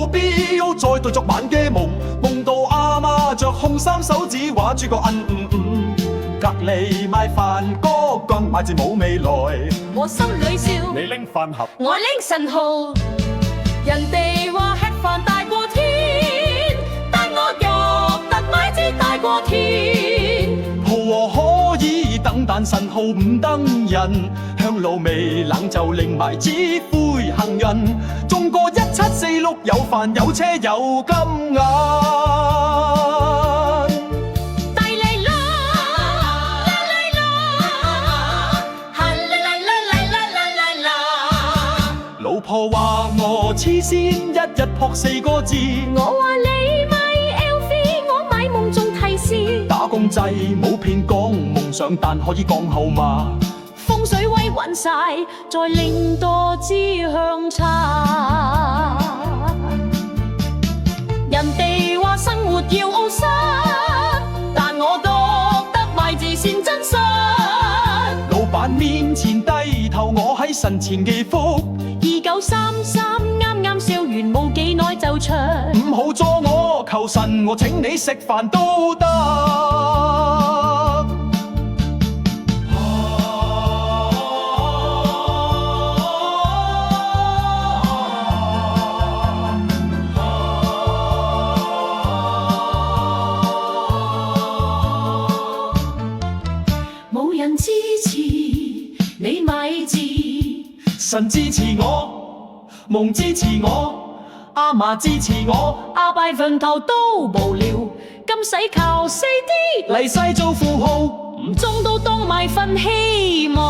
必要再對昨晚嘅夢，夢到阿媽着紅衫，手指畫住個隔離賣飯歌，剛買字冇未來。我心裏笑，你拎飯盒，我拎神號。人哋話吃飯大過天，但我覺得買字大過天。豪和可以等，但神號唔等人。香爐未冷就拎埋紙灰行人。中過1746有飯有車有金銀。老婆話我黐線，一日撲4個字。我話你買 LV， 我買夢中提示。打工仔冇偏講夢想，但可以講後嘛。風水位穩晒，再拎多支香茶。人哋話生活要傲實，但我覺得買字先真實。老闆面前低頭，我喺神前祈福。2933啱啱笑完冇幾耐就出，唔好阻我求神，我請你食飯都得。冇人支持你買字，神支持我，夢支持我，阿嫲支持我，阿拜份頭都無聊，今使靠4D 嚟世做富豪，唔中都當埋份希望。